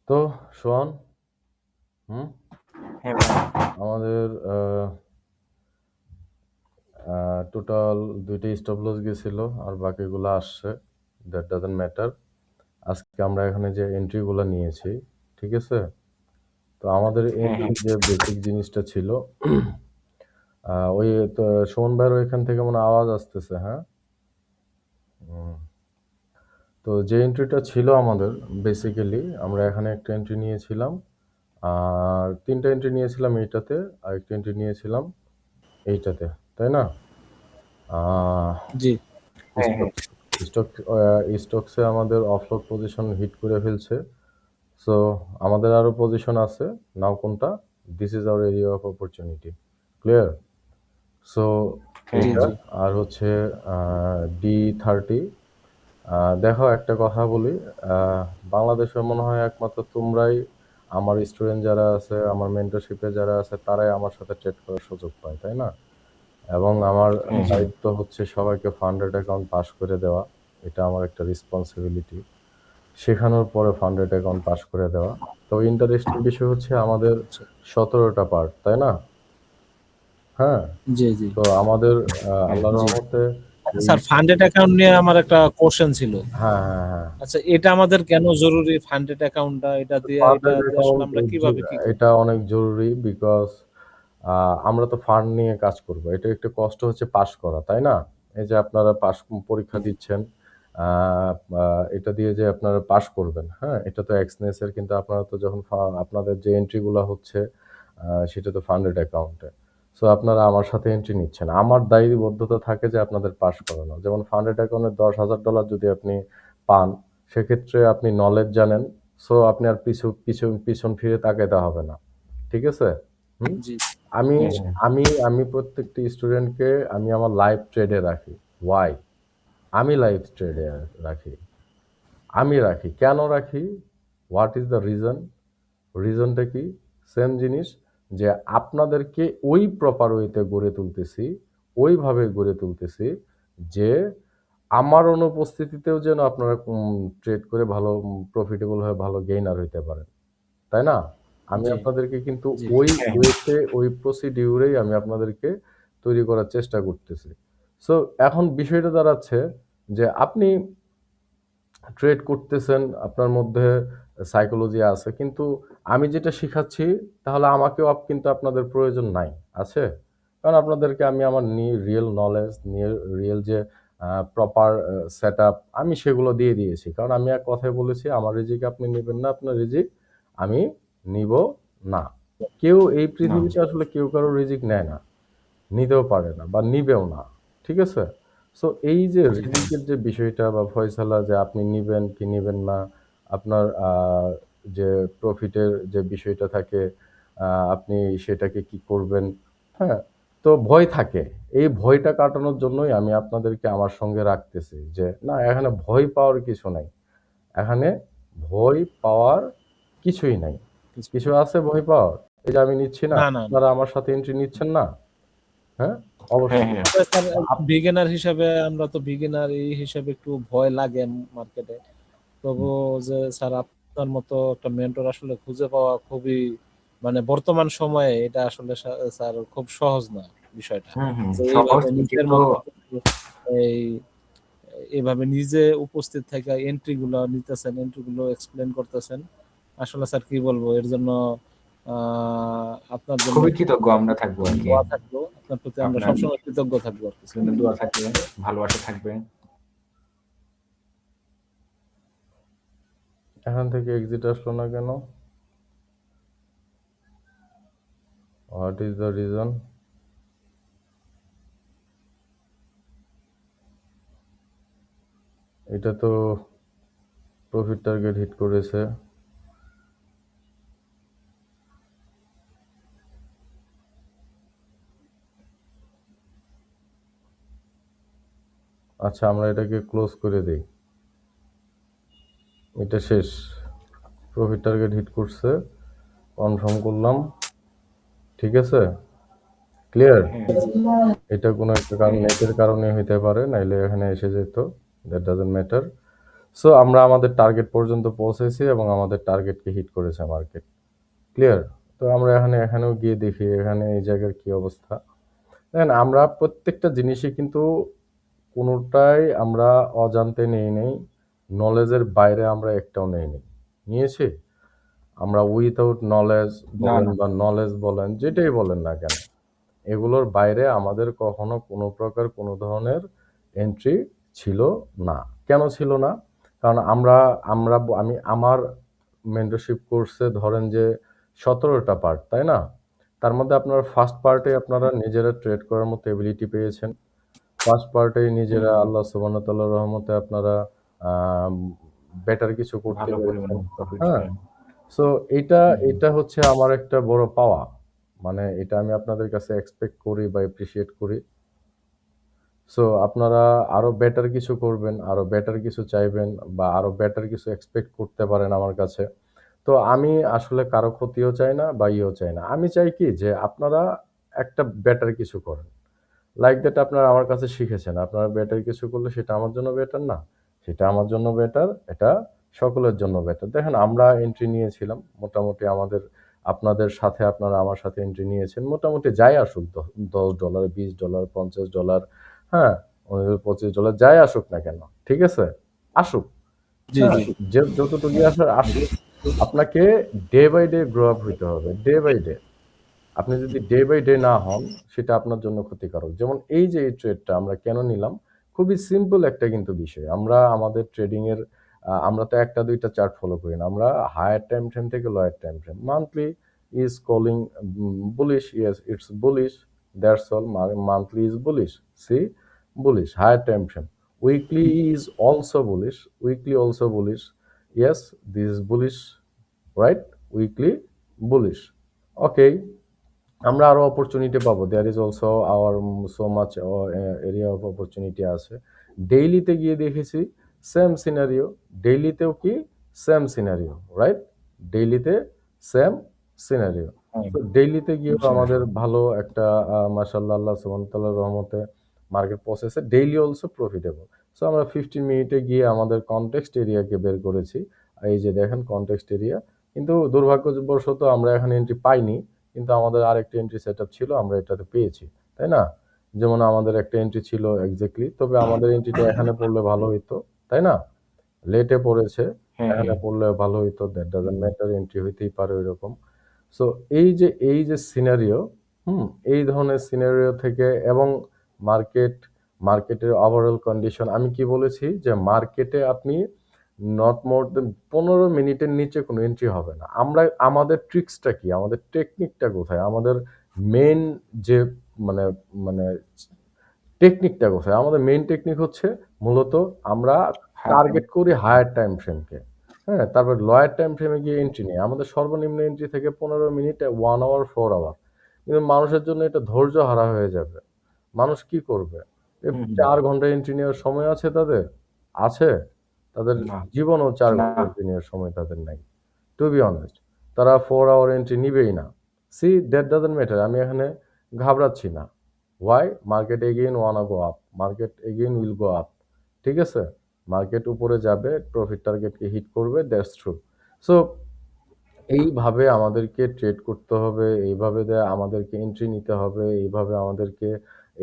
তো সোহান, হ্যাঁ ভাই। আমাদের টোটাল 2টি স্টপ লস গেছিল আর বাকিগুলো আসছে। That doesn't matter. আজকে আমরা এখানে যে এন্ট্রিগুলো নিয়েছি, ঠিক আছে? তো আমাদের হ্যাঁ, হ্যাঁ। এন্ট্রি যে বেসিক জিনিসটা ছিল, ওই তো সুমন ভাইয়ের ওইখান থেকে মনে হয় আওয়াজ আসতেছে, হ্যাঁ? তো যে এন্ট্রিটা ছিল আমাদের, বেসিক্যালি আমরা এখানে একটা এন্ট্রি নিয়েছিলাম, আর 3টা এন্ট্রি নিয়েছিলাম এইটাতে, আর একটা এন্ট্রি নিয়েছিলাম এইটাতে, তাই না? জি। হ্যাঁ, হ্যাঁ। স্টকসে আমাদের অফলোড পজিশন হিট করে ফেলছে। সো আমাদের আরো পজিশন আছে। নাও কোনটা? This is our area of opportunity. Clear? So হ্যাঁ, এইটা হ্যাঁ। আর হচ্ছে D30। দেখো, একটা কথা বলি, বাংলাদেশে মনে হয় একমাত্র তোমরাই, আমার স্টুডেন্ট যারা আছে, আমার মেন্টরশিপে যারা আছে, তারাই আমার সাথে ট্রেড করার সুযোগ পায়, তাই না? এবং আমার হ্যাঁ, হ্যাঁ। দায়িত্ব হচ্ছে সবাইকে ফান্ডেড অ্যাকাউন্ট পাস করে দেওয়া। এটা আমার একটা রেসপন্সিবিলিটি। শেখানোর পরে ফান্ডেড অ্যাকাউন্ট পাস করে দেওয়া। তো ইন্টারেস্টিং বিষয় হচ্ছে আমাদের 17টা পার্ট, তাই না? হ্যাঁ। জি, জি। তো আমাদের হ্যাঁ, আল্লাহর জি। রহমতে আচ্ছা স্যার, ফান্ডেড অ্যাকাউন্ট নিয়ে আমার একটা কোশ্চেন ছিল। হ্যাঁ, হ্যাঁ, হ্যাঁ। আচ্ছা, এটা আমাদের কেন জরুরি? ফান্ডেড অ্যাকাউন্টটা এটা দিয়ে ফান্ডেড আসলে অ্যাকাউন্ট আমরা কিভাবে কি করব? এটা অনেক জরুরি, বিকজ আমরা তো ফান্ড নিয়ে কাজ করব। এটা একটু কষ্ট হচ্ছে পাস করা, তাই না? এই যে আপনারা পরীক্ষা দিচ্ছেন, এটা দিয়ে যে আপনারা পাস করবেন, হ্যাঁ, এটা তো এক্সনেসের, কিন্তু আপনারা তো যখন আপনাদের যে এন্ট্রিগুলো হচ্ছে, সেটা তো ফান্ডেড অ্যাকাউন্টে। সো আপনারা আমার সাথে এন্ট্রি নিচ্ছেন, আমার দায়বদ্ধতা থাকে যে আপনাদের পাস করানো। যেমন ফান্ডেড অ্যাকাউন্টে $10,000 যদি আপনি পান, সেক্ষেত্রে আপনি নলেজ জানেন। সো আপনি আর পিছন ফিরে তাকাইতে হবে না, ঠিক আছে? জি, আমি হ্যাঁ, হ্যাঁ। আমি আমি প্রত্যেকটি স্টুডেন্টকে আমি আমার লাইভ ট্রেডে রাখি। ওয়াই? আমি লাইভ ট্রেডে রাখি। আমি রাখি কেন রাখি? What is the reason? রিজনটা কি? সেম জিনিস, যে আপনাদেরকে ওই প্রপার ওয়েতে গড়ে তুলতেছি, ওইভাবে গড়ে তুলতেছি যে আমার অনুপস্থিতিতেও যেন আপনারা ট্রেড করে ভালো প্রফিটেবল হয়ে ভালো গেইনার হইতে পারেন, তাই না? আমি জি, আপনাদেরকে কিন্তু জি। ওই হ্যাঁ, ওয়েতে, ওই প্রসিডিউরেই আমি আপনাদেরকে তৈরি করার চেষ্টা করতেছি। সো এখন বিষয়টা দাঁড়াচ্ছে যে আপনি ট্রেড করতেছেন, আপনার মধ্যে সাইকোলজি আছে, কিন্তু আমি যেটা শিখাচ্ছি, তাহলে আমাকেও কিন্তু আপনাদের প্রয়োজন নাই, আছে? কারণ আপনাদেরকে আমি আমার রিয়েল নলেজ, রিয়েল যে প্রপার সেট আপ, আমি সেগুলো দিয়ে দিয়েছি। কারণ আমি এক কথায় বলেছি, আমার রিজিক আপনি নেবেন না, আপনার রিজিক আমি নিব না। কেউ এই না। পৃথিবীতে আসলে কেউ কারো রিজিক নেয় না, নিতেও পারে না বা নিবেও না, ঠিক আছে? সো এই যে রিজিকের যে বিষয়টা বা ফয়সালা, যে আপনি নিবেন কি নিবেন না, আপনার যে প্রফিটের যে বিষয়টা থাকে, আপনি সেটাকে কি করবেন, হ্যাঁ? তো ভয় থাকে। এই ভয়টা কাটানোর জন্যই আমি আপনাদেরকে আমার সঙ্গে রাখতেছি, যে না, এখানে ভয় পাওয়ার কিছু নাই। এখানে ভয় পাওয়ার কিছুই নাই। কিছু আছে ভয় পাওয়ার? এই যে আমি নিচ্ছি না, না, না, না। আপনারা আমার সাথে এন্ট্রি নিচ্ছেন না? হ্যাঁ? হ্যাঁ, অবশ্যই। হ্যাঁ। তবে স্যার, আপ বিগিনার হিসাবে আমরা তো বিগিনার, এই হিসাবে একটু ভয় লাগে মার্কেটে। তবুও যে স্যার আপনার মতো একটা মেন্টর আসলে খুঁজে পাওয়া খুবই, মানে বর্তমান সময়ে এটা আসলে স্যার খুব সহজ না বিষয়টা। হুম, হুম। যে সহজ এইভাবে নিজের কিন্তু মতো এই এভাবে নিজে উপস্থিত থেকে এন্ট্রি গুলো নিতেছেন, এন্ট্রি গুলো এক্সপ্লেন করতেছেন। আসলে স্যার কি বলবো, এর জন্য আপনার জন্য খুবই কৃতজ্ঞ আমরা থাকবো আরকি। দোয়া থাকলো। আপনার প্রতি আমরা আপনার সবসময় কৃতজ্ঞ থাকবো আর কি স্যার। জন্য দোয়া থাকবে, ভালোবাসা থাকবে। এখান থেকে এক্সিট আসলো না কেন? What is the reason? এটা তো প্রফিট টার্গেট হিট করেছে। আচ্ছা, আমরা এটাকে ক্লোজ করে দেই। এটা শেষ। প্রফিট টার্গেট হিট করছে, কনফার্ম করলাম, ঠিক আছে? ক্লিয়ার? হ্যাঁ, এটা কোনো একটা হ্যাঁ, কারণ, নেটের কারণে হইতে পারে, নাইলে এখানে এসে যেত। That doesn't matter. সো আমরা আমাদের টার্গেট পর্যন্ত পৌঁছেছি এবং আমাদের টার্গেটকে হিট করেছে মার্কেট। ক্লিয়ার? তো আমরা এখানেও গিয়ে দেখি এখানে এই জায়গার কি অবস্থা। দেখেন আমরা প্রত্যেকটা জিনিসই কিন্তু কোনোটাই আমরা অজান্তে নেই নাই, নলেজের বাইরে আমরা একটাও নেইনি। নিয়েছি? আমরা উইথআউট নলেজ না বলেন না বা নলেজ বলেন যেটাই বলেন না কেন, এগুলোর বাইরে আমাদের কখনো কোনো প্রকার কোনো ধরনের এন্ট্রি ছিল না। কেন ছিল না? কারণ আমি আমার মেন্টরশিপ কোর্সে ধরেন যে 17টা পার্ট, তাই না? তার মধ্যে আপনারা ফার্স্ট পার্টে আপনারা নিজেরা ট্রেড করার মতো এবিলিটি পেয়েছেন। ফার্স্ট পার্টেই নিজেরা আল্লাহ সুবহানাহু ওয়া তাআলার রহমতে আপনারা বেটার কিছু করতে ভালো পেরেছেন। পরিমাণে প্রফিট। হ্যাঁ? সো এটা হচ্ছে আমার একটা বড় পাওয়া। মানে এটা আমি আপনাদের কাছে এক্সপেক্ট করি বা অ্যাপ্রিশিয়েট করি। সো আপনারা আরো বেটার কিছু করবেন, আরো বেটার কিছু চাইবেন বা আরো বেটার কিছু এক্সপেক্ট করতে পারেন আমার কাছে। তো আমি আসলে কারো ক্ষতিও চাই না বা ইয়েও চাই না। আমি চাই কি যে আপনারা একটা বেটার কিছু করেন। লাইক দ্যাট আপনারা আমার কাছে শিখেছেন। আপনারা বেটার কিছু করলে সেটা আমার জন্য বেটার না? সেটা আমার জন্য বেটার, এটা সকলের জন্য বেটার। দেখেন আমরা এন্ট্রি নিয়েছিলাম মোটামুটি আপনাদের সাথে আপনারা আমার সাথে এন্ট্রি নিয়েছেন। মোটামুটি যাই আসুক $10, $20, $50, হ্যাঁ? $25 যাই আসুক না কেন, ঠিক আছে? আসুক। জি, হ্যাঁ? জি। যতটুকুই আসার আসুক। আপনাকে day by day grow up হইতে হবে। Day by day. আপনি যদি ডে বাই ডে না হন, সেটা আপনার জন্য ক্ষতিকারক। যেমন এই যে এই ট্রেডটা আমরা কেন নিলাম? খুবই সিম্পল একটা কিন্তু বিষয়। আমরা আমাদের ট্রেডিং এর আমরা তো ১ টা ২ টা চার্ট ফলো করি না। আমরা হায়ার টাইম ফ্রেম থেকে lower time frame. Monthly is calling bullish. Yes, it's bullish. That's all. Monthly is bullish. See? Bullish. Higher time frame. Weekly is also bullish. Weekly also bullish. Yes, this is bullish, right? Weekly bullish. Okay. আমরা আরো opportunity পাবো। There is also our so much area of opportunity আছে। ডেইলিতে গিয়ে দেখেছি same scenario. ডেইলিতেও কি same scenario, right? ডেইলিতে সেম সিনারিও। তো ডেইলিতে গিয়েও আমাদের ভালো একটা মাশাআল্লাহ আল্লাহ সুবহানাহু ওয়া তাআলার রহমতে মার্কেট প্রসেসে ডেইলি অলসো প্রফিটেবল। সো আমরা 15 মিনিটে গিয়ে আমাদের কনটেক্সট এরিয়াকে বের করেছি। এই যে দেখেন কনটেক্সট এরিয়া। কিন্তু দুর্ভাগ্যবশত আমরা এখানে এন্ট্রি পাইনি। কিন্তু আমাদের আরেকটা এন্ট্রি সেটআপ ছিল, আমরা এটাতে পেয়েছি। তাই না? যেমন আমাদের একটা এন্ট্রি ছিল এক্সাক্টলি। তবে আমাদের এন্ট্রিটা এখানে পড়লে ভালো হইতো। তাই না? লেটে পড়েছে। হ্যাঁ, এখানে হ্যাঁ। পড়লে ভালো হইতো। দ্যাট ডাজন্ট ম্যাটার, এন্ট্রি হইতেই পারে ওইরকম। সো এই যে সিনারিও, এই ধরনের সিনারিও থেকে এবং মার্কেটের ওভারঅল কন্ডিশন আমি কি বলেছি যে মার্কেটে আপনি নট মোর দেন 15 মিনিটের নিচে কোনো এন্ট্রি হবে না। আমাদের ট্রিক্সটা কি? আমাদের টেকনিকটা কোথায়? আমাদের মেইন যে মানে মানে টেকনিকটা কোথায়? আমাদের মেইন টেকনিক হচ্ছে মূলত আমরা টার্গেট করি হায়ার টাইম ফ্রেমকে। হ্যাঁ? তারপর লোয়ার টাইম ফ্রেমে গিয়ে এন্ট্রি নেই। আমাদের সর্বনিম্ন এন্ট্রি থেকে 15 মিনিট, 1 আওয়ার, 4 আওয়ার। কিন্তু মানুষের জন্য এটা ধৈর্য হারা হয়ে যাবে। মানুষ কি করবে? 4 ঘন্টা এন্ট্রি নেওয়ার সময় আছে তাদের? আছে? তাদের না, জীবনেও 4 না। ঘন্টা এন্ট্রি নেওয়ার সময় তাদের নাই। To be honest. তারা 4 আওয়ার এন্ট্রি নিবেই না। See that doesn't matter. আমি এখানে ঘাবড়াচ্ছি না। Why? Market again wanna go up. Market again will go up. ঠিক আছে? মার্কেট উপরে যাবে, প্রফিট টার্গেটকে হিট করবে, দ্যাটস ট্রু। সো এইভাবে আমাদেরকে ট্রেড করতে হবে, এইভাবে আমাদেরকে এন্ট্রি নিতে হবে, এইভাবে আমাদেরকে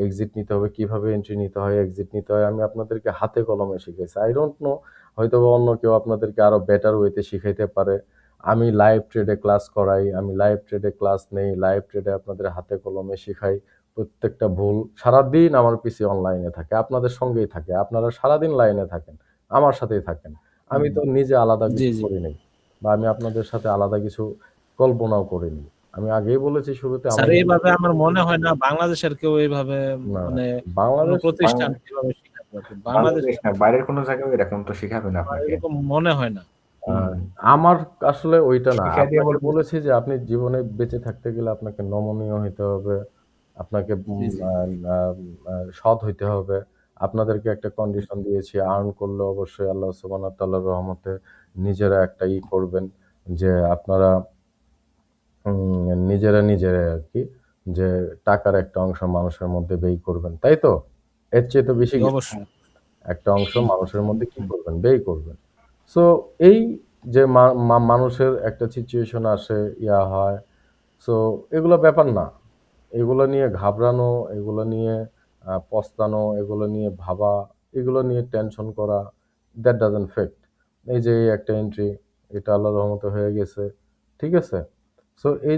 এক্সিট নিতে হবে। কিভাবে এন্ট্রি নিতে হয়, এক্সিট নিতে হয় আমি আপনাদেরকে হাতে কলমে শিখাইছি। আই ডোন্ট নো হয়তোবা অন্য কেউ আপনাদেরকে আরো বেটার ওয়েতে শিখাইতে পারে। আমি লাইভ ট্রেডে ক্লাস করাই, আমি লাইভ ট্রেডে ক্লাস নেই, লাইভ ট্রেডে আপনাদের হাতে কলমে শিখাই। প্রত্যেকটা ভুল সারাদিন আমার পিসি অনলাইনে থাকে, আপনাদের সঙ্গেই থাকে। আপনারা সারাদিন লাইনে থাকেন, আমার সাথেই থাকেন। আমি তো নিজে আলাদা জি, কিছু জি। করি নাই। বা আমি আপনাদের সাথে আলাদা কিছু কল্পনাও করিনি। আমি আগেই বলেছি শুরুতে স্যার আমাদের এইভাবে আমার মনে হয় না বাংলাদেশের কেউ এইভাবে না, মানে কোনো বাংলাদেশ প্রতিষ্ঠান এভাবে শিখাতে পারবে। বাংলাদেশে বাংলাদেশ না, বাইরের কোনো জায়গায় এরকম তো শিখাবে না আমার আপনাকে। এরকম মনে হয় না। আ আমার আসলে ওইটা না। শিখাই দিয়ে আপনাকে বলবে বলেছি যে আপনি জীবনে বেঁচে থাকতে গেলে আপনাকে নমনীয় হইতে হবে। আপনাকে জি, জি। আ আ আ সৎ হইতে হবে। আপনাদেরকে একটা কন্ডিশন দিয়েছি, আর্ন করলে অবশ্যই আল্লাহ সুবহানাহু ওয়া তাআলার রহমতে নিজেরা একটা করবেন যে আপনারা নিজেরাই আরকি যে টাকার একটা অংশ মানুষের মধ্যে ব্যয় করবেন। তাই তো? এর চেয়ে তো বেশি কিছু না। অবশ্যই। একটা অংশ মানুষের মধ্যে কি করবেন? ব্যয় করবেন। সো এই যে মানুষের একটা সিচুয়েশন আসে, হয়, সো এগুলো ব্যাপার না। এগুলো নিয়ে ঘাবড়ানো, এগুলো নিয়ে পস্তানো, এগুলো নিয়ে ভাবা, এগুলো নিয়ে টেনশন করা, দ্যাট ডাজন্ট ফেক্ট। এই যে এই একটা এন্ট্রি, এটা আল্লাহর রহমতে হয়ে গেছে, ঠিক আছে? সো এই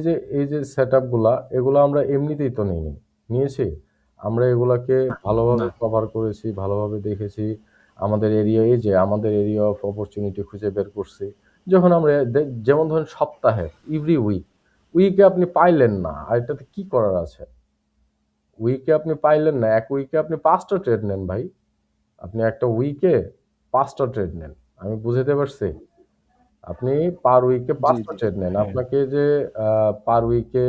যে সেটআপগুলা, এগুলো আমরা এমনিতেই তো নিইনি, নিয়েছি। আমরা এগুলাকে ভালোভাবে না। কভার করেছি, ভালোভাবে দেখেছি। আমাদের এরিয়া অফ অপরচুনিটি খুঁজে বের করছি। যখন আমরা যেমন ধরেন সপ্তাহে, এভরি উইকে আপনি পাইলেন না, আর এটাতে কি করার আছে? উইকে আপনি পাইলেন না, এক উইকে আপনি 5টা ট্রেড নেন ভাই। আপনি একটা উইকে 5টা ট্রেড নেন। আমি বুঝাতে পারছি? আপনি পার উইকে জি, 5টা জি। ট্রেড নেন। হ্যাঁ। আপনাকে যে পার উইকে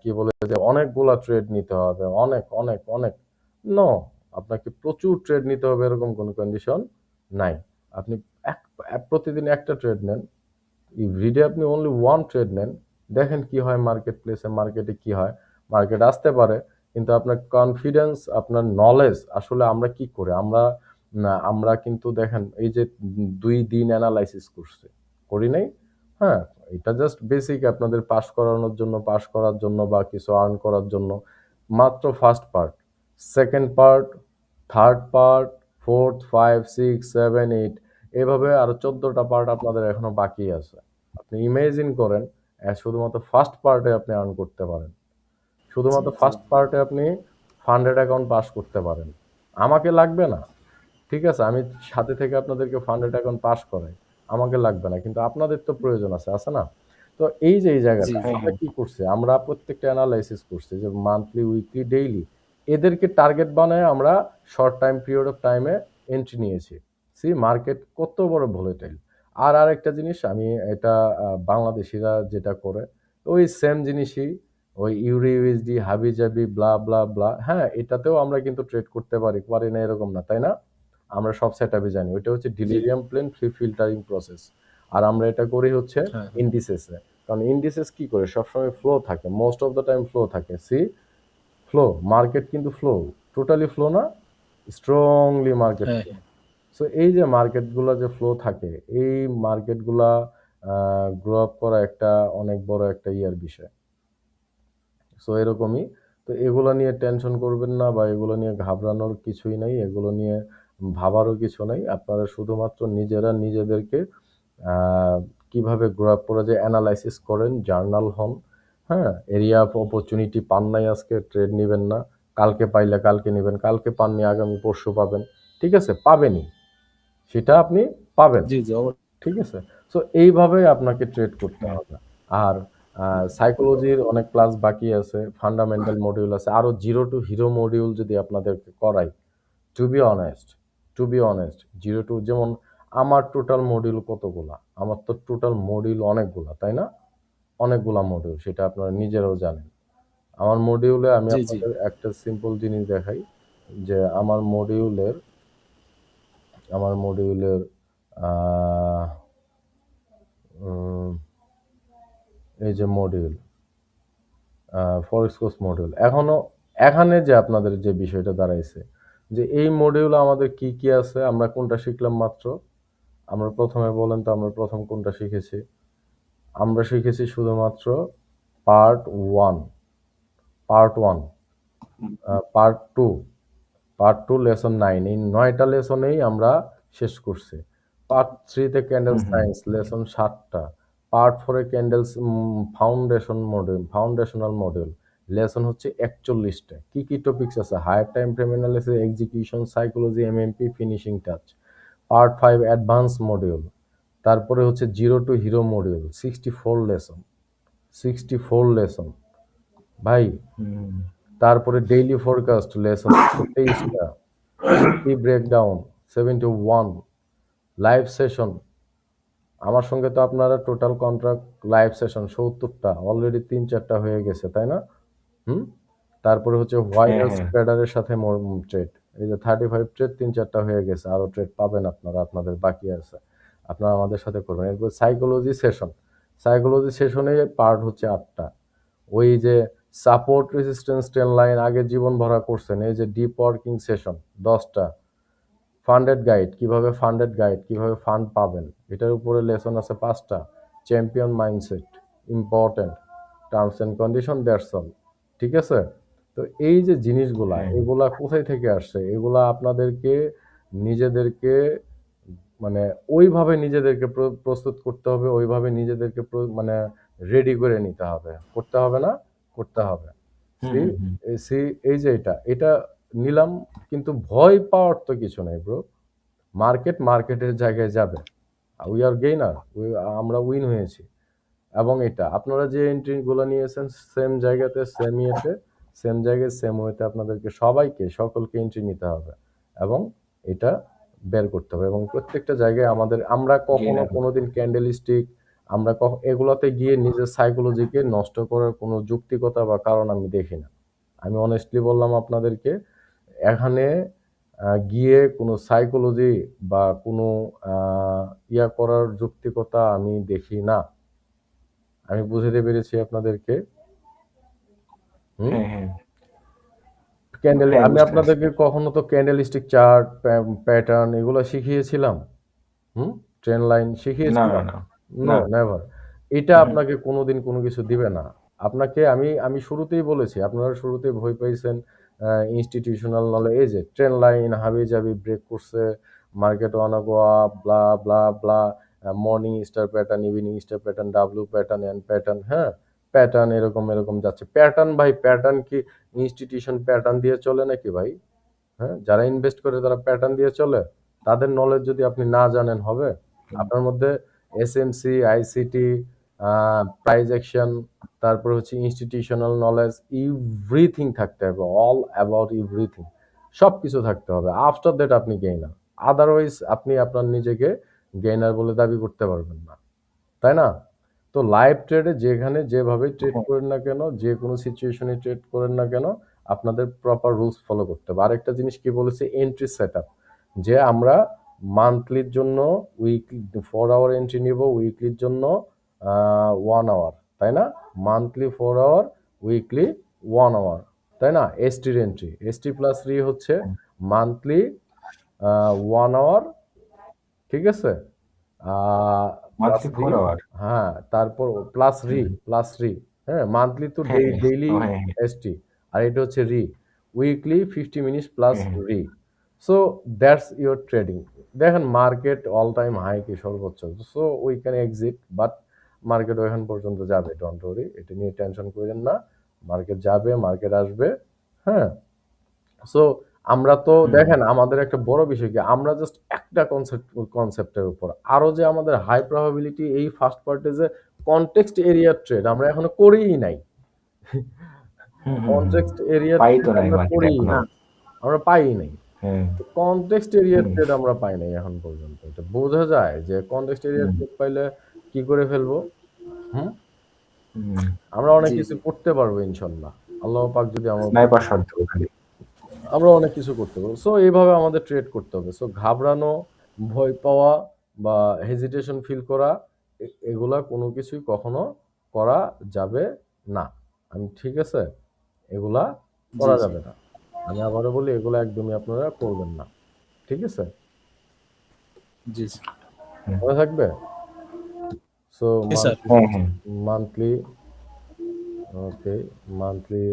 কি বলে যে অনেকগুলা ট্রেড নিতে হবে, অনেক, অনেক, অনেক। নো, আপনাকে প্রচুর ট্রেড নিতে হবে এরকম কোনো কন্ডিশন নাই। আপনি এক প্রতিদিন একটা ট্রেড নেন। এভরিডে আপনি অনলি ওয়ান ট্রেড নেন। দেখেন কি হয় মার্কেট প্লেসে, মার্কেটে কি হয়। মার্কেট আসতে পারে, কিন্তু আপনার কনফিডেন্স, আপনার নলেজ, আসলে আমরা কি করে, আমরা কিন্তু দেখেন এই যে 2 দিন অ্যানালাইসিস করছি, করি নাই? হ্যাঁ, এটা জাস্ট বেসিক আপনাদের পাস করার জন্য বা কিছু আর্ন করার জন্য। মাত্র first part, second part, third part, fourth, 5, 6, 7, 8, এভাবে আরো 14টা পার্ট আপনাদের এখনো বাকি আছে। আপনি ইমাজিন করেন, শুধুমাত্র ফার্স্ট পার্টে আপনি আর্ন করতে পারেন। জি, শুধুমাত্র জি, ফার্স্ট পার্টে আপনি ফান্ডেড অ্যাকাউন্ট পাস করতে পারেন। আমাকে লাগবে না, ঠিক আছে? আমি সাথে থেকে আপনাদেরকে ফান্ডেড অ্যাকাউন্ট পাস করাই। আমাকে লাগবে না, কিন্তু আপনাদের তো প্রয়োজন আছে না? তো এই যে এই জি, জায়গাটা জি। আমরা কি করছি? আমরা প্রত্যেকটা অ্যানালাইসিস করছি যে মান্থলি, উইকলি, ডেইলি এদেরকে টার্গেট বানায় আমরা শর্ট টাইম পিরিয়ড অফ টাইমে এন্ট্রি নিয়েছি। মার্কেট কত বড় ভোলেটাইল। আর আরেকটা জিনিস, আমি এটা বাংলাদেশিরা যেটা করে, ওই সেম জিনিসই, ওই ইউরি ইউএসডি হাবিজাবি ব্লা ব্লা ব্লা, হ্যাঁ, এটাতেও আমরা কিন্তু ট্রেড করতে পারি না এরকম না, তাই না? আমরা সব সেটআপই জানি। ওইটা হচ্ছে জি। Delirium plane free filtering process. আর আমরা এটা করি হচ্ছে হ্যাঁ, হ্যাঁ। ইন্ডিসেসে। কারণ ইন্ডিসেস কি করে, সবসময় ফ্লো থাকে, most of the time flow থাকে। ফ্লো, মার্কেট কিন্তু ফ্লো, টোটালি ফ্লো না, স্ট্রংলি মার্কেট হ্যাঁ, ফ্লো। হ্যাঁ। সো এই যে মার্কেটগুলা যে ফ্লো থাকে, এই মার্কেটগুলা গ্রো আপ করা একটা অনেক বড় একটা বিষয়। সো এরকমই। তো এগুলো নিয়ে টেনশন করবেন না, বা এগুলো নিয়ে ঘাবড়ানোর কিছুই নাই, এগুলো নিয়ে ভাবারও কিছু নাই। আপনারা শুধুমাত্র নিজেরা নিজেদেরকে আহ, কিভাবে গ্রো আপ করা যায় অ্যানালাইসিস করেন, জার্নাল হন। হ্যাঁ, এরিয়া অফ অপরচুনিটি পান নাই আজকে, ট্রেড নেবেন না। কালকে পাইলে কালকে নেবেন, কালকে পাননি আগামী পরশু পাবেন। ঠিক আছে, পাবেনই, সেটা আপনি পাবেন। জি, জি। ঠিক আছে? সো এইভাবে আপনাকে ট্রেড করতে হ্যাঁ। হবে। আর সাইকোলজির অনেক ক্লাস বাকি আছে, ফান্ডামেন্টাল মডিউল আছে, আরো জিরো টু হিরো মডিউল যদি আপনাদেরকে করাই, to be honest, zero two, যেমন আমার টোটাল মডিউল কতগুলা? আমার তো টোটাল মডিউল অনেকগুলা, তাই না? অনেকগুলা মডিউল, সেটা আপনারা নিজেরাও জানেন। আমার মডিউলে আমি জি, জি। আপনাদের একটা সিম্পল জিনিস দেখাই, যে আমার মডিউলের আহ, উম, এই যে মডিউল, ফরেক্স কোর্স মডিউল, এখানে যে আপনাদের যে বিষয়টা দাঁড়াইছে, যে এই মডিউলে আমাদের কি কি আছে, আমরা কোনটা শিখলাম মাত্র? আমরা প্রথমে বলেন তো, আমরা প্রথম কোনটা শিখেছি? আমরা শিখেছি শুধুমাত্র part one, part one, part two, lesson 9, এই 9টা লেসনেই আমরা শেষ করছি। পার্ট থ্রিতে ক্যান্ডেল হুম, হুম। সায়েন্স লেসন 7টা। পার্ট ফোরে ক্যান্ডেলস ফাউন্ডেশনাল মডিউল লেসন হচ্ছে 41টা। কি কি টপিকস আছে? Higher time frame analysis, execution, psychology, MMP, finishing touch. Part 5 advance module. তারপরে হচ্ছে zero to hero module, 64 lesson ভাই। হুম। তারপরে ডেইলি ফোরকাস্ট লেসন 23টা। Weekly breakdown 71, live session. আমার সঙ্গে তো আপনারা টোটাল কন্ট্রাক্ট লাইভ সেশন 70টা, অলরেডি 3-4টা হয়ে গেছে, তাই না? হুম। তারপরে হচ্ছে হোয়াইট হ্যাঁ, হাউস হ্যাঁ। ট্রেডারের সাথে ট্রেড, এই যে 35 ট্রেড, 3-4টা হয়ে গেছে, আরো ট্রেড পাবেন আপনারা, আপনাদের বাকি আছে, আপনারা আমাদের সাথে করবেন। এরপর সাইকোলজি সেশনে পার্ট হচ্ছে 8টা। ওই যে সাপোর্ট রেজিস্ট্যান্স ট্রেন লাইন আগে জীবন ভরা করছেন, এই যে ডিপ ওয়ার্কিং সেশন 10টা। ফান্ডেড গাইড, কিভাবে ফান্ড পাবেন, এটার উপরে লেসন আছে 5টা। Champion mindset, important, terms and condition, that's all. ঠিক আছে? তো এই যে জিনিসগুলা, হ্যাঁ এগুলা কোথায় থেকে আসছে? এগুলা আপনাদেরকে নিজেদেরকে মানে ওইভাবে নিজেদেরকে প্রস্তুত করতে হবে, ওইভাবে নিজেদেরকে মানে রেডি করে নিতে হবে। করতে হবে না? করতে হবে। হুম সি হুম হুম সি এই যে এটা নিলাম, কিন্তু ভয় পাওয়ার তো কিছু নাই ব্রো। মার্কেটের জায়গায় যাবে। উই আর গেইনার, আমরা উইন হয়েছি। এবং এটা আপনারা যে এন্ট্রিগুলো নিয়েছেন সেম জায়গাতে, সেম জায়গায় সেম ওয়েতে আপনাদেরকে সকলকে এন্ট্রি নিতে হবে এবং এটা বের করতে হবে। এবং প্রত্যেকটা জায়গায় আমরা কখনো গেইনার কোনোদিন ক্যান্ডেলস্টিক, এগুলাতে গিয়ে নিজের সাইকোলজিকে নষ্ট করার কোনো যুক্তিকতা বা কারণ আমি দেখি না। আমি অনেস্টলি বললাম আপনাদেরকে, এখানে গিয়ে কোনো সাইকোলজি বা কোনো করার যৌক্তিকতা আমি দেখি না। আমি বুঝাতে পেরেছি আপনাদেরকে? হুম? হ্যাঁ হ্যাঁ হ্যাঁ আমি বুঝতে পারছি আপনাদেরকে কখনো তো ক্যান্ডেলস্টিক চার্ট, প্যাটার্ন এগুলো শিখিয়েছিলাম? হুম? ট্রেন্ড লাইন না না শিখিয়েছিলাম? না নো, না নেভার। এটা হুম আপনাকে কোনোদিন কোনো কিছু দিবে না। আপনাকে আমি শুরুতেই বলেছি, আপনারা শুরুতেই ভয় পাইছেন ইনস্টিটিউশনাল নলেজ, এই যে ট্রেন্ড লাইন হাবি-জাবি ব্রেক করছে, market wanna go up, blah, blah, blah, morning star pattern, evening star pattern, W pattern, N pattern, হ্যাঁ? প্যাটার্ন এরকম যাচ্ছে। প্যাটার্ন কি ইনস্টিটিউশন প্যাটার্ন দিয়ে চলে নাকি ভাই? হ্যাঁ? যারা ইনভেস্ট করে তারা প্যাটার্ন দিয়ে চলে? তাদের নলেজ যদি আপনি না জানেন হবে? আপনার মধ্যে এসএমসি, আইসিটি, প্রাইস অ্যাকশন, তারপরে হচ্ছে ইনস্টিটিউশনাল নলেজ, এভরিথিং থাকতে হবে। All about everything. সবকিছু থাকতে হবে। আফটার দ্যাট আপনি গেইনার। আদারওয়াইজ আপনি আপনার নিজেকে গেইনার বলে দাবি করতে পারবেন না। তাই না? তো লাইভ ট্রেডে যেখানে যেভাবে ট্রেড হ্যাঁ করেন না কেন, যে কোনো সিচুয়েশনে ট্রেড করেন না কেন, আপনাদের প্রপার রুলস ফলো করতে হবে। আরেকটা জিনিস কি বলেছে, এন্ট্রি সেটআপ, যে আমরা মান্থলির জন্য উইকলি 4 আওয়ার এন্ট্রি নিব, উইকলির জন্য 1 আওয়ার, তাই না? মান্থলি 4 আওয়ার, উইকলি 1 আওয়ার, তাই না? এসটি প্লাস রি হচ্ছে মান্থলি 1 আওয়ার, ঠিক আছে? প্লাস মান্থলি রি, 4 আওয়ার হ্যাঁ, তারপর প্লাস রি, হ্যাঁ, মান্থলি তো হ্যাঁ হ্যাঁ ডেইলি ও হ্যাঁ হ্যাঁ এসটি, আর এটা হচ্ছে রি, উইকলি 50 মিনিটস প্লাস হ্যাঁ হ্যাঁ রি। So that's your trading. দেখেন মার্কেট অল টাইম হাই কি সর্বোচ্চ, so we can exit, but market ওইখান পর্যন্ত যাবে, ডোন্ট ওয়ারি, এটা নিয়ে টেনশন করেন না। মার্কেট যাবে, মার্কেট আসবে, হ্যাঁ। সো আমরা তো হুম দেখেন আমাদের একটা বড় বিষয় কি, আমরা জাস্ট একটা কনসেপ্টের উপর, আরো যে আমাদের হাই প্রবাবিলিটি এই ফার্স্ট পার্টে যে কনটেক্সট এরিয়া ট্রেড আমরা এখনো করিই নাই। হুম হুম হুম কনটেক্সট এরিয়া পাই তো ট্রেড নাই আমরা মার্কেট করিই এখনো নাই, আমরা পাই নাই। হ্যাঁ কনটেক্সট এরিয়া হুম ট্রেড আমরা পাই নাই এখন পর্যন্ত। এটা বোঝা যায় যে কনটেক্সট এরিয়া হুম ট্রেড পাইলে কি করে ফেলবো। হুম? হুম আমরা অনেক জি কিছু জি করতে পারবো ইনশাল্লাহ, আল্লাহ পাক যদি আমার, স্নাইপার শট দেবো খালি আমরা অনেক কিছু করতে পারবো। সো এইভাবে আমাদের ট্রেড করতে হবে। সো ঘাবড়ানো, ভয় পাওয়া বা হেজিটেশন ফিল করা, এগুলা কোনো কিছুই কখনো করা যাবে না। ঠিক আছে? এগুলা জি করা জি যাবে না। আমি আবারও বলি, এগুলা একদমই আপনারা করবেন না। ঠিক আছে? জি জি হুম মনে থাকবে? সো জি স্যার মান্থলি, হ্যাঁ হ্যাঁ মান্থলি, ওকে, মান্থলি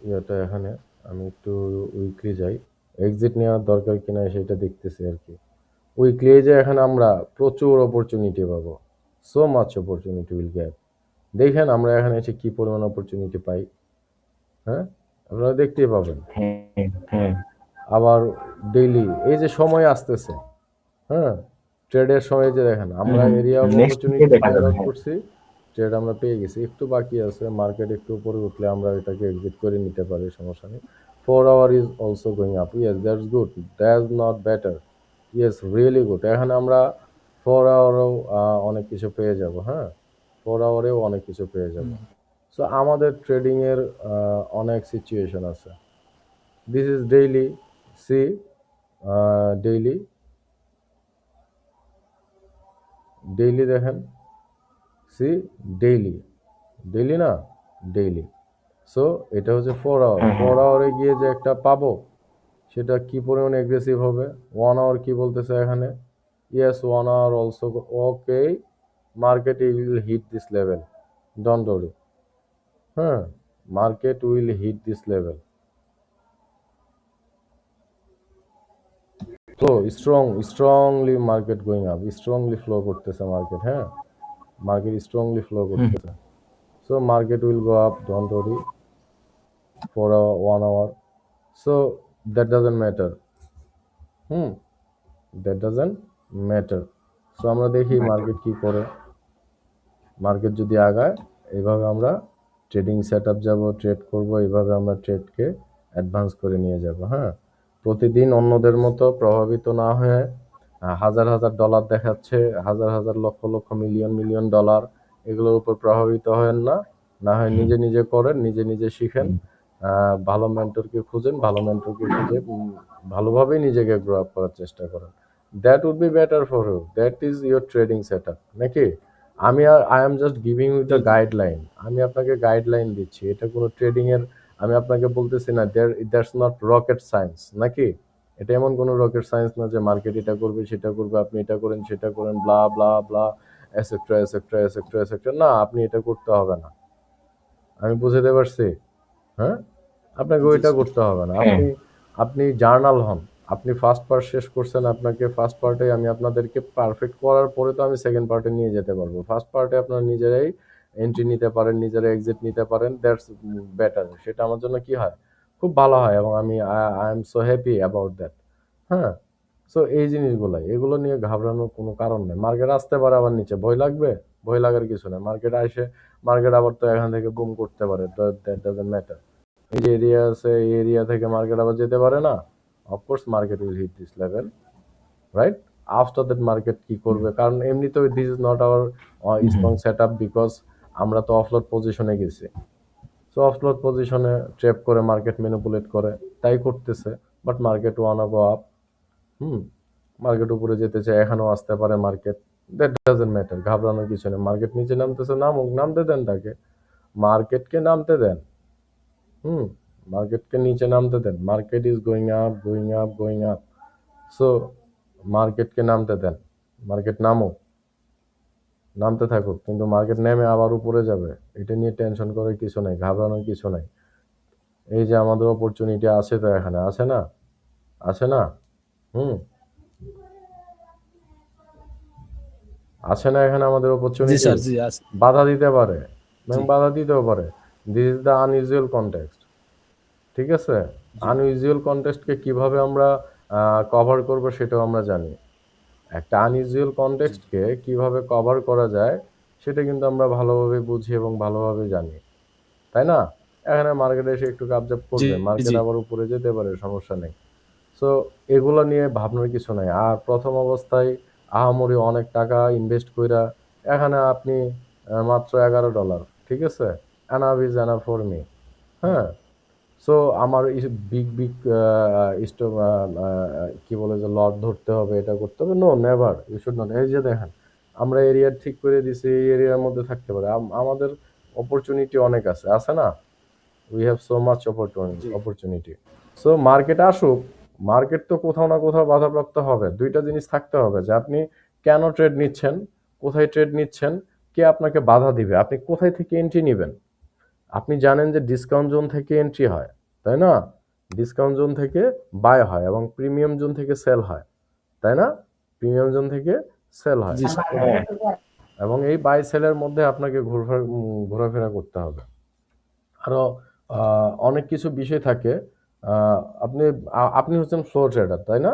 ইয়েটা এখানে আমি একটু উইকলি যাই। এক্সিট নেওয়ার দরকার কিনা সেটা দেখতেছি আরকি। উইকলি যে এখানে আমরা প্রচুর অপরচুনিটি পাবো। So much opportunity will get. দেখেন আমরা এখানে এসে কি পরিমাণ অপরচুনিটি পাই। হ্যাঁ? আপনারা দেখতেই পাবেন। হ্যাঁ হ্যাঁ আবার ডেইলি এই যে সময় আসতেছে, হ্যাঁ? ট্রেডের সময় যে দেখেন হুম আমরা হুম এরিয়া অফ নেক্সট উইকে অপরচুনিটি দেখা ফাইন্ড যাবে আউট হ্যাঁ করছি। ট্রেড আমরা পেয়ে গেছি। একটু বাকি আছে। মার্কেট একটু উপরে উঠলে আমরা এটাকে এক্সিট করে নিতে পারি, সমস্যা নেই। 4 hour is also going up. Yes, that's good. That's not better. Yes, really good. এখানে আমরা 4 আওয়ারেও অনেক কিছু পেয়ে যাব, হ্যাঁ? 4 আওয়ারেও অনেক কিছু পেয়ে যাব। হুম, সো আমাদের ট্রেডিং এর অনেক সিচুয়েশন আছে। This is daily. See daily, daily দেখেন। সি ডেইলি, ডেইলি না, ডেইলি। সো এটা হচ্ছে 4 আওয়ার। হ্যাঁ হ্যাঁ 4 আওয়ারে গিয়ে যে একটা পাবো, সেটা কি পরিমাণে এগ্রেসিভ হবে। 1 আওয়ার কি বলতেছে এখানে? Yes 1 hour also okay, market will hit this level, don't worry. হ্যাঁ, market will hit this level. Flow strongly market going up, strongly flow করতেছে মার্কেট। হ্যাঁ, মার্কেট স্ট্রংলি ফ্লো করতেছে। So market will go up, don't worry, for 1 hour. So that doesn't matter. That doesn't matter. So আমরা দেখি market কি করে। Market যদি আগায় এইভাবে আমরা ট্রেডিং সেট আপ যাবো, ট্রেড করব, এইভাবে আমরা ট্রেডকে অ্যাডভান্স করে নিয়ে যাব। হ্যাঁ, প্রতিদিন অন্যদের মতো প্রভাবিত না হয়ে হাজার হাজার ডলার দেখাচ্ছে, হাজার হাজার lakh lakh million million dollar, এগুলোর উপর প্রভাবিত হয়েন না। না হয় নিজে নিজে করেন, নিজে নিজে শিখেন, ভালো মেন্টরকে খুঁজেন, ভালো মেন্টরকে খুঁজে ভালোভাবেই নিজেকে গ্রো আপ করার চেষ্টা করেন। That would be better for you, that is your trading set up. নাকি I am just giving with the guideline, আমি আপনাকে গাইডলাইন দিচ্ছি, এটা কোনো ট্রেডিং এর আমি আপনাকে বলতেছি না দ্যাটস নট রকেট সায়েন্স। নাকি এটা এমন কোনো রকেট সায়েন্স না যে মার্কেট এটা করবে সেটা করবে, আপনি এটা করেন সেটা করেন, ব্লা ব্লা ব্লা এসেট্রা এসেট্রা এসেট্রা এসেট্রা। না, আপনি এটা করতে হবে না। আমি বুঝাতে পারছি? হ্যাঁ, আপনাকে ওইটা করতে হবে না। আপনি জার্নাল হন, আপনি ফার্স্ট পার্ট শেষ করছেন, আপনাকে ফার্স্ট পার্টে আমি আপনাদেরকে পারফেক্ট করার পরে তো আমি সেকেন্ড পার্টে নিয়ে যেতে পারবো। ফার্স্ট পার্টে আপনারা নিজেরাই এন্ট্রি নিতে পারেন, নিজেরাই এক্সিট নিতে পারেন, দ্যাটস বেটার। সেটা আমার জন্য কি হয়, খুব ভালো হয়, এবং আমি I am so happy about that. হ্যাঁ, সো এই জিনিসগুলাই, এগুলো নিয়ে ঘাবড়ানোর কোনো কারণ নেই। মার্কেট আসতে পারে আবার নিচে, ভয় লাগবে? ভয় লাগার কিছু নেই। মার্কেট আবার তো এখান থেকে বুম করতে পারে, দ্যাট ডাজন্ট ম্যাটার। এই যে এরিয়া আছে, এই এরিয়া থেকে মার্কেট আবার যেতে পারে না? Of course market will hit this level, right? After that market কি করবে? কারণ এমনিতেও this is not our strong set up, because আমরা তো অফলোড পজিশনে গেছি। সো অফলোড পজিশনে ট্র্যাপ করে মার্কেট ম্যানিপুলেট করে, তাই করতেছে। But market wanna go up, market উপরে যেতে চায়, এখানেও আসতে পারে মার্কেট, দ্যাট ডাজন্ট ম্যাটার। ঘাবড়ানোর কিছু নেই। মার্কেট নিচে নামতেছে, নামুক, নামতে দেন তাকে, মার্কেটকে নামতে দেন। মার্কেটকে নিচে নামতে দেন। Market is going up going up going up. So মার্কেটকে নামতে দেন, মার্কেট নামুক, নামতে থাকুক, কিন্তু মার্কেট নেমে আবার উপরে যাবে, এটা নিয়ে টেনশন করার কিছু নাই, ঘাবড়ানোর কিছু নাই। এই যে আমাদের অপরচুনিটি আছে তো, এখানে আছে না? আছে না? আছে না এখানে আমাদের জি অপরচুনিটি? স্যার, জি আছে। বাধা দিতে পারে এবং জি। বাধা দিতেও পারে। This is the unusual context. ঠিক আছে, আনইউজুয়াল কনটেক্সটকে কিভাবে আমরা কভার করব সেটাও আমরা জানি। একটা আনইউজুয়াল কনটেক্সটকে কিভাবে কভার করা যায় সেটা কিন্তু আমরা ভালোভাবে বুঝি এবং ভালোভাবে জানি, তাই না? এখানে মার্কেটে এসে একটু কাবজাব জি, করবে, মার্কেট জি। আবার উপরে যেতে পারে, সমস্যা নেই। সো এগুলো নিয়ে ভাবনার কিছু নাই। আর প্রথম অবস্থায় আহামরি অনেক টাকা ইনভেস্ট কইরা এখানে আপনি মাত্র $11, ঠিক আছে? Enough is enough for me. হ্যাঁ, সো আমার বিগ বিগ স্টক কি বলে যে লট ধরতে হবে, এটা করতে হবে, no never, you should not. এই যে দেখেন, আমরা এরিয়া ঠিক করে দিছি, এই এরিয়ার মধ্যে থাকতে পারে। আমাদের অপরচুনিটি অনেক আছে, আছে না? We have so much opportunity. So market আসুক, মার্কেট তো কোথাও না কোথাও বাধাপ্রাপ্ত হবে। দুইটা জিনিস থাকতে হবে, যে আপনি কেন ট্রেড নিচ্ছেন, কোথায় ট্রেড নিচ্ছেন, কে আপনাকে বাধা দিবে, আপনি কোথায় থেকে এন্ট্রি নেবেন। আপনি জানেন যে ডিসকাউন্ট জোন থেকে এন্ট্রি হয়, তাই না? ডিসকাউন্ট জোন থেকে বাই হয় এবং প্রিমিয়াম জোন থেকে সেল হয়, তাই না? প্রিমিয়াম জোন থেকে সেল হয়, জি স্যার। এবং এই বাই সেলের মধ্যে আপনাকে ঘোরাফেরা করতে হবে। আরও অনেক কিছু বিষয় থাকে। আপনি হচ্ছেন ফ্লো ট্রেডার, তাই না?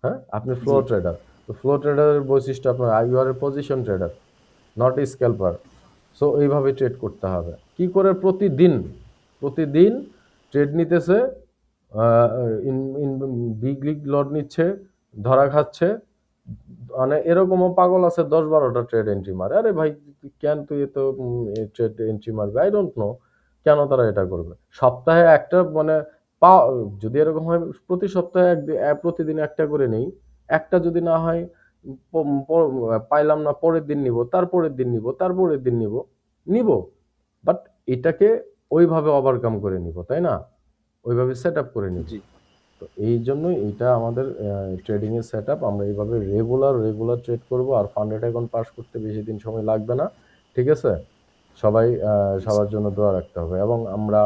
হ্যাঁ, আপনি ফ্লো ট্রেডার। তো ফ্লো ট্রেডারের বৈশিষ্ট্য, আপনার you are a position trader, not a scalper. So এইভাবে ট্রেড করতে হবে। কি করে? প্রতিদিন ট্রেড নিতেছে, বিগ লিগ লট নিচ্ছে, ধরা খাচ্ছে। মানে এরকমও পাগল আছে 10-12টা ট্রেড এন্ট্রি মারে। আরে ভাই, কেন তুই এত ট্রেড এন্ট্রি মারবে? আই ডোন্ট নো কেন তারা এটা করবে। সপ্তাহে একটা, মানে যদি এরকম হয় প্রতি সপ্তাহে প্রতিদিন একটা করে নেই, একটা যদি না হয় পাইলাম না, পরের দিন নিব, তারপরের দিন নিব, তারপরের দিন নিব, বাট এটাকে ওইভাবে ওভারকাম করে নিব, তাই না? ওইভাবে সেটআপ করে নিব। জি। তো এইজন্যই এইটা আমাদের ট্রেডিং এর সেটআপ। আমরা এইভাবে রেগুলার ট্রেড করব। আর ফান্ডেড এখন পাস করতে বেশি দিন সময় লাগবে না। ঠিক আছে? সবাই আচ্ছা, সবার জন্য দোয়া রাখতে হবে এবং আমরা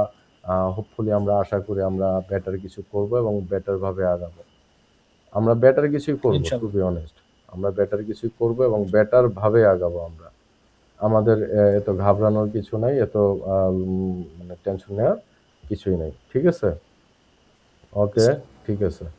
হোপফুলি আমরা আশা করি আমরা বেটার কিছু করব এবং বেটার ভাবে আগাবো। আমরা বেটার কিছুই করব টু ইনশাআল্লাহ। Be honest. আমরা বেটার কিছুই করব এবং বেটার ভাবে আগাবো আমরা। আমাদের এত ঘাবড়ানোর কিছু নাই, এত মানে টেনশন নেওয়ার কিছুই নাই। ঠিক আছে? ওকে, আচ্ছা। ঠিক আছে।